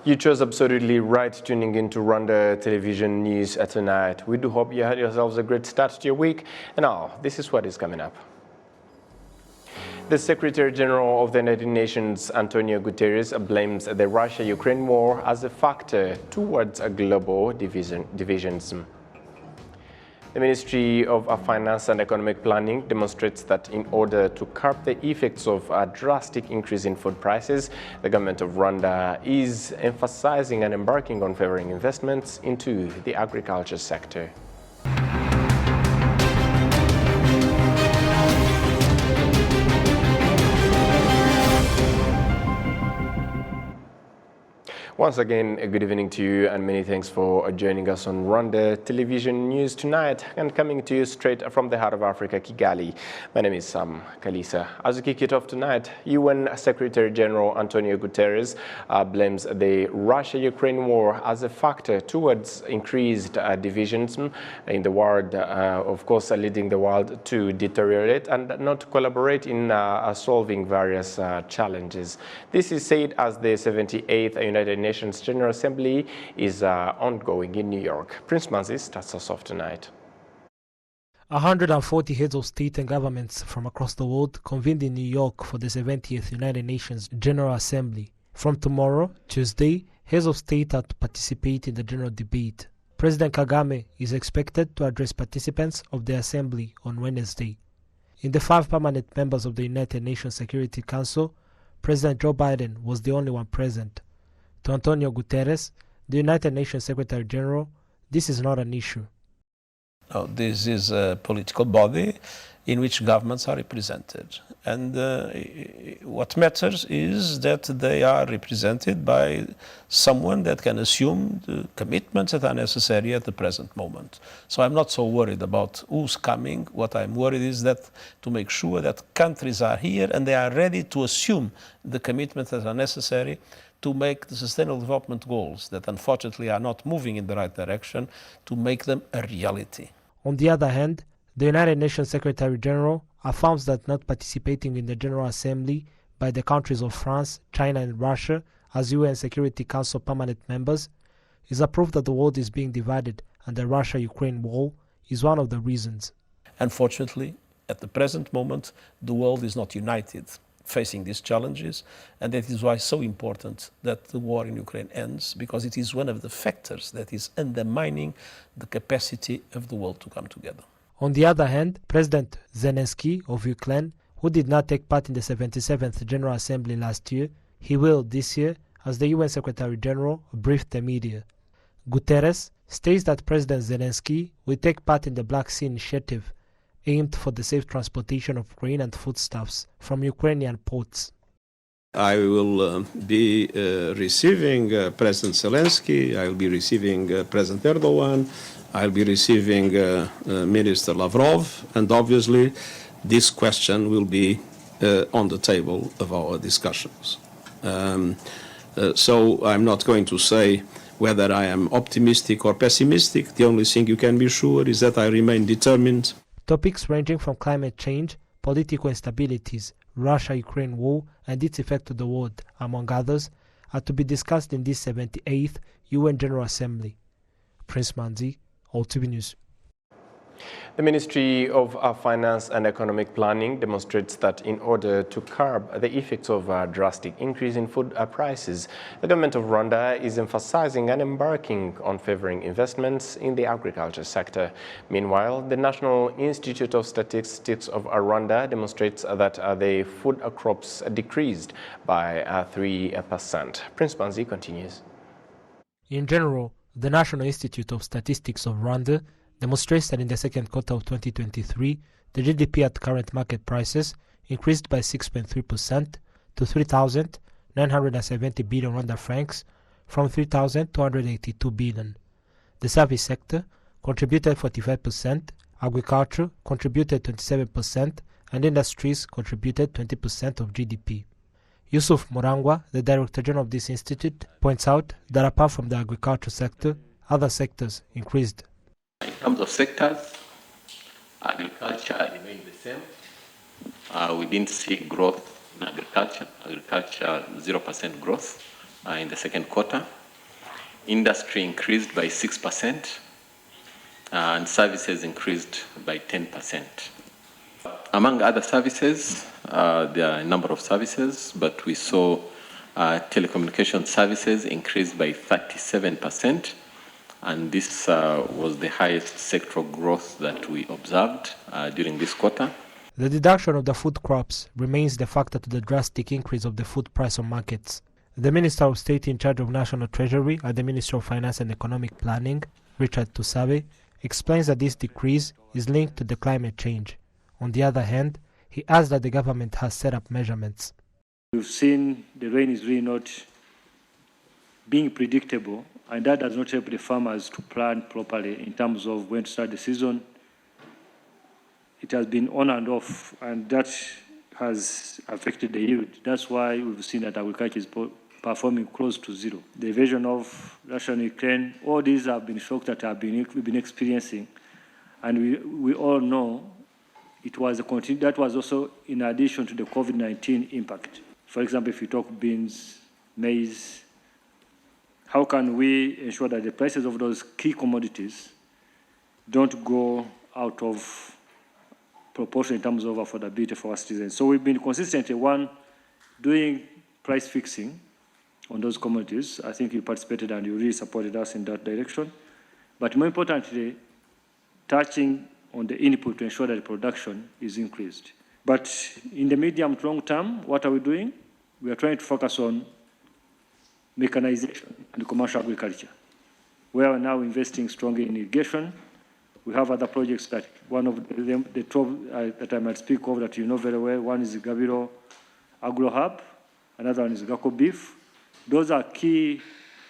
You chose absolutely right tuning into Rwanda television news tonight. We do hope you had yourselves a great start to your week. And now, this is what is coming up. The Secretary General of the United Nations, Antonio Guterres, blames the Russia-Ukraine war as a factor towards a global divisions. The Ministry of Finance and Economic Planning demonstrates that in order to curb the effects of a drastic increase in food prices, the government of Rwanda is emphasizing and embarking on favoring investments into the agriculture sector. Once again, a good evening to you and many thanks for joining us on Rwanda Television News tonight and coming to you straight from the heart of Africa, Kigali. My name is Sam Kalisa. As we kick it off tonight, UN Secretary General Antonio Guterres blames the Russia-Ukraine war as a factor towards increased divisions in the world, of course leading the world to deteriorate and not collaborate in solving various challenges. This is said as the 78th United Nations General Assembly is ongoing in New York. Prince Manzi starts us off tonight. 140 heads of state and governments from across the world convened in New York for the 70th United Nations General Assembly. From tomorrow, Tuesday, heads of state are to participate in the general debate. President Kagame is expected to address participants of the assembly on Wednesday. In the 5 permanent members of the United Nations Security Council, President Joe Biden was the only one present. To Antonio Guterres, the United Nations Secretary General, this is not an issue. No, this is a political body in which governments are represented. And what matters is that they are represented by someone that can assume the commitments that are necessary at the present moment. So I'm not so worried about who's coming. What I'm worried is that to make sure that countries are here and they are ready to assume the commitments that are necessary to make the Sustainable Development Goals that unfortunately are not moving in the right direction, to make them a reality. On the other hand, the United Nations Secretary General affirms that not participating in the General Assembly by the countries of France, China and Russia as UN Security Council permanent members is a proof that the world is being divided and the Russia-Ukraine war is one of the reasons. Unfortunately, at the present moment, the world is not united facing these challenges, and that is why it's so important that the war in Ukraine ends, because it is one of the factors that is undermining the capacity of the world to come together. On the other hand, President Zelensky of Ukraine, who did not take part in the 77th General Assembly last year, he will this year, as the UN Secretary General briefed the media. Guterres states that President Zelensky will take part in the Black Sea Initiative, aimed for the safe transportation of grain and foodstuffs from Ukrainian ports. I will be receiving President Zelensky, I will be receiving President Erdogan, I will be receiving Minister Lavrov, and obviously this question will be on the table of our discussions. So I'm not going to say whether I am optimistic or pessimistic. The only thing you can be sure is that I remain determined. Topics ranging from climate change, political instabilities, Russia-Ukraine war and its effect to the world, among others, are to be discussed in this 78th UN General Assembly. Prince Manzi, RwandaTV News. The Ministry of Finance and Economic Planning demonstrates that in order to curb the effects of a drastic increase in food prices, the government of Rwanda is emphasizing and embarking on favoring investments in the agriculture sector. Meanwhile, the National Institute of Statistics of Rwanda demonstrates that the food crops decreased by 3%. Prince Manzi continues. In general, the National Institute of Statistics of Rwanda demonstrates that in the second quarter of 2023, the GDP at current market prices increased by 6.3% to 3,970 billion Rwanda francs from 3,282 billion. The service sector contributed 45%, agriculture contributed 27%, and industries contributed 20% of GDP. Yusuf Murangwa, the Director General of this institute, points out that apart from the agriculture sector, other sectors increased. In terms of sectors, agriculture remained the same. We didn't see growth in agriculture. Agriculture, 0% growth. in the second quarter. Industry increased by 6%, and services increased by 10%. Among other services, there are a number of services, but we saw telecommunication services increased by 37%, and this was the highest sectoral growth that we observed during this quarter. The deduction of the food crops remains the factor to the drastic increase of the food price on markets. The Minister of State in charge of National Treasury at the Ministry of Finance and Economic Planning, Richard Tusabe, explains that this decrease is linked to the climate change. On the other hand, he adds that the government has set up measurements. We've seen the rain is really not being predictable, and that does not help the farmers to plan properly in terms of when to start the season. It has been on and off, and that has affected the yield. That's why we've seen that agriculture is performing close to zero. The invasion of Russia and Ukraine, all these have been shocks that we've been experiencing, and we all know that was also in addition to the COVID-19 impact. For example, if you talk beans, maize, how can we ensure that the prices of those key commodities don't go out of proportion in terms of affordability for our citizens? So we've been consistently, one, doing price fixing on those commodities. I think you participated and you really supported us in that direction. But more importantly, touching on the input to ensure that the production is increased. But in the medium to long term, what are we doing? We are trying to focus on mechanization and commercial agriculture. We are now investing strongly in irrigation. We have other projects that one of them, the 12 that I might speak of that you know very well. One is the Gabiro Agro Hub, another one is Gako Beef. Those are key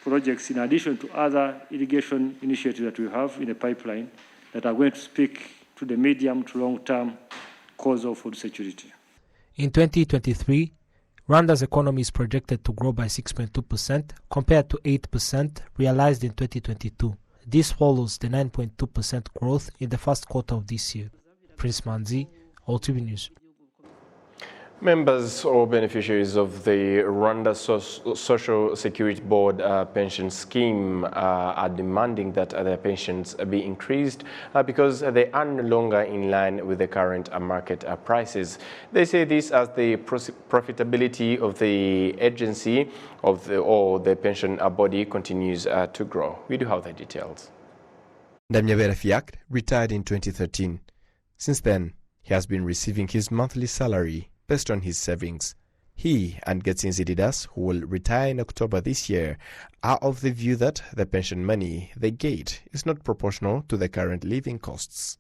projects in addition to other irrigation initiatives that we have in the pipeline that are going to speak to the medium to long-term cause of food security. In 2023, Rwanda's economy is projected to grow by 6.2% compared to 8% realized in 2022. This follows the 9.2% growth in the first quarter of this year. Prince Manzi, RwandaTV News. Members or beneficiaries of the Rwanda Social Security Board pension scheme are demanding that their pensions be increased because they are no longer in line with the current market prices. They say this as the profitability of the agency or the pension body continues to grow. We do have the details. Ndamyabera Fiak retired in 2013. Since then, he has been receiving his monthly salary based on his savings. He and Getsinzi Didas, who will retire in October this year, are of the view that the pension money they get is not proportional to the current living costs.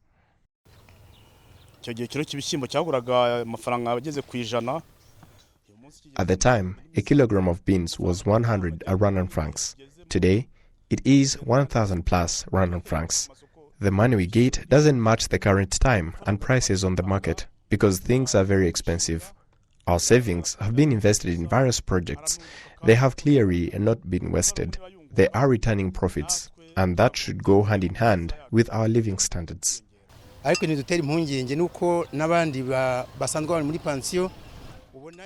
At the time, a kilogram of beans was 100 Rwandan francs. Today, it is 1,000 plus Rwandan francs. The money we get doesn't match the current time and prices on the market, because things are very expensive. Our savings have been invested in various projects. They have clearly not been wasted. They are returning profits, and that should go hand in hand with our living standards.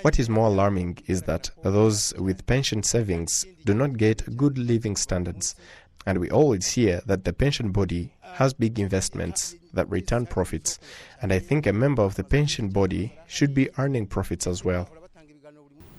What is more alarming is that those with pension savings do not get good living standards, and we always hear that the pension body has big investments that return profits, and I think a member of the pension body should be earning profits as well.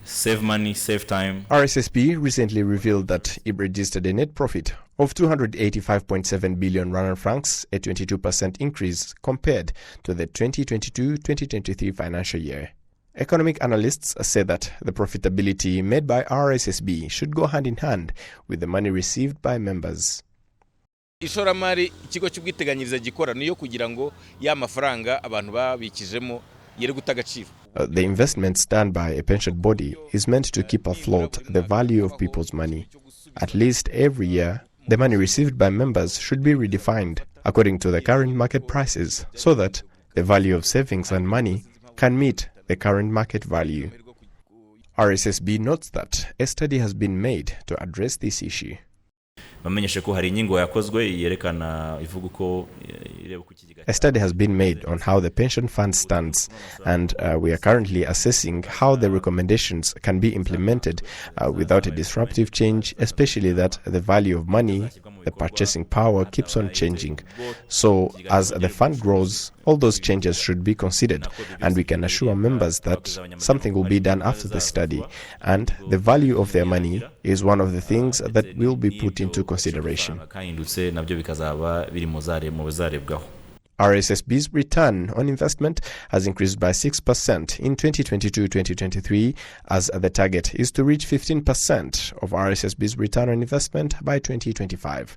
Save money, save time. RSSB recently revealed that it registered a net profit of 285.7 billion Rwandan francs, a 22% increase compared to the 2022-2023 financial year. Economic analysts say that the profitability made by RSSB should go hand in hand with the money received by members. Ishoramari ikigo cy'ubwiteganyirize gikora niyo kugira ngo ya mafaranga abantu babikijemo yere gutagaciro. The investments done by a pension body is meant to keep afloat the value of people's money. At least every year, the money received by members should be redefined according to the current market prices so that the value of savings and money can meet the current market value. RSSB notes that a study has been made to address this issue. bamenyeshe ko hari ingingo yakozwe yerekana ivuga uko ireba ku kigega. A study has been made on how the pension fund stands, and we are currently assessing how the recommendations can be implemented without a disruptive change, especially that the value of money, the purchasing power, keeps on changing. So as the fund grows, all those changes should be considered, and we can assure members that something will be done after the study, and the value of their money is one of the things that will be put into consideration. RSSB's return on investment has increased by 6% in 2022-2023, as the target is to reach 15% of RSSB's return on investment by 2025.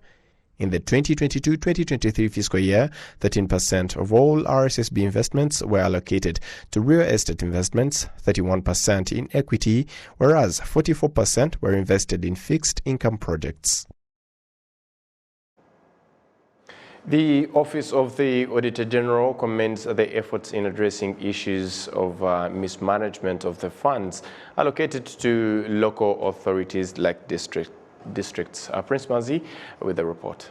In the 2022-2023 fiscal year, 13% of all RSSB investments were allocated to real estate investments, 31% in equity, whereas 44% were invested in fixed income projects. The Office of the Auditor General commends the efforts in addressing issues of mismanagement of the funds allocated to local authorities like districts. Prince Mazi with the report.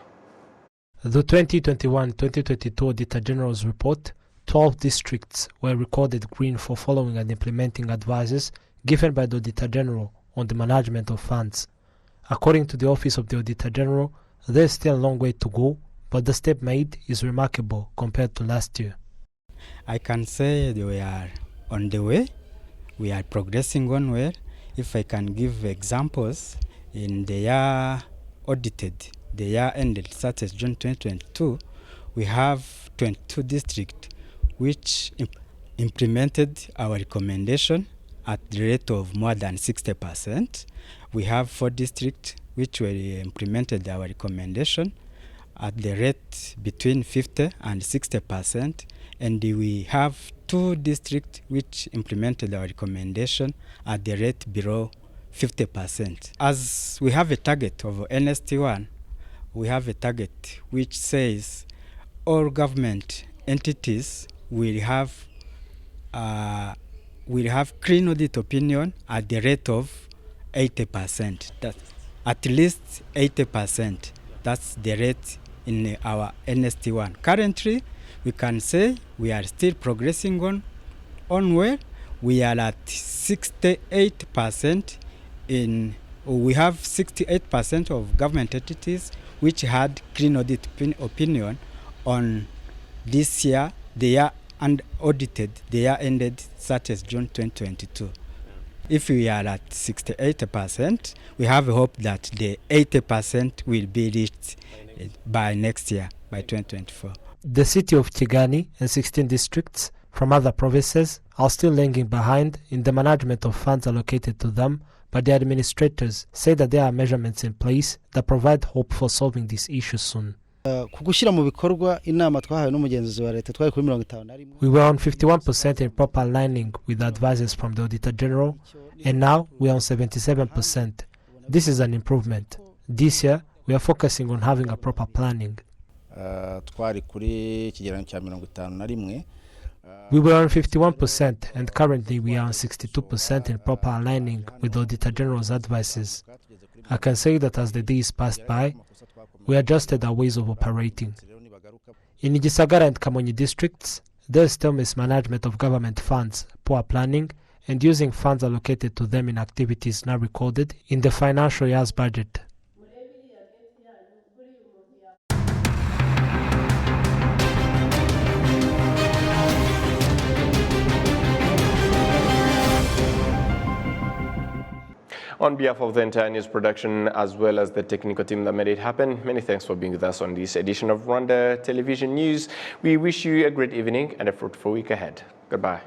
The 2021-2022 Auditor General's report, 12 districts were recorded green for following and implementing advices given by the Auditor General on the management of funds. According to the Office of the Auditor General, there is still a long way to go, but the step made is remarkable compared to last year. I can say that we are on the way. We are progressing onward. If I can give examples, in the year audited, the year ended, such as June 2022, we have 22 districts which implemented our recommendation at the rate of more than 60%. We have 4 districts which were implemented our recommendation at the rate between 50 and 60%, and we have 2 districts which implemented our recommendation at the rate below 50%. As we have a target of NST1, we have a target which says all government entities will have clean audit opinion at the rate of 80%. That's at least 80%. That's the rate in our NST1. Currently, we can say we are still progressing onward. We are at 68%. We have 68% of government entities which had clean audit opinion on this year, the year and audited, the year ended such as June 2022. If we are at 68%, we have a hope that the 80% will be reached by next year, by 2024. The city of Kigali and 16 districts from other provinces are still lagging behind in the management of funds allocated to them, but the administrators say that there are measurements in place that provide hope for solving this issue soon. We were on 51% in proper aligning with the advices from the Auditor General, and now we are on 77%. This is an improvement. This year, we are focusing on having a proper planning. We were on 51%, and currently we are on 62% in proper aligning with the Auditor General's advices. I can say that as the days passed by, we adjusted our ways of operating. In Gisagara and Kamonyi districts, there is still mismanagement of government funds, poor planning, and using funds allocated to them in activities not recorded in the financial year's budget. On behalf of the entire news production, as well as the technical team that made it happen, many thanks for being with us on this edition of Rwanda Television News. We wish you a great evening and a fruitful week ahead. Goodbye.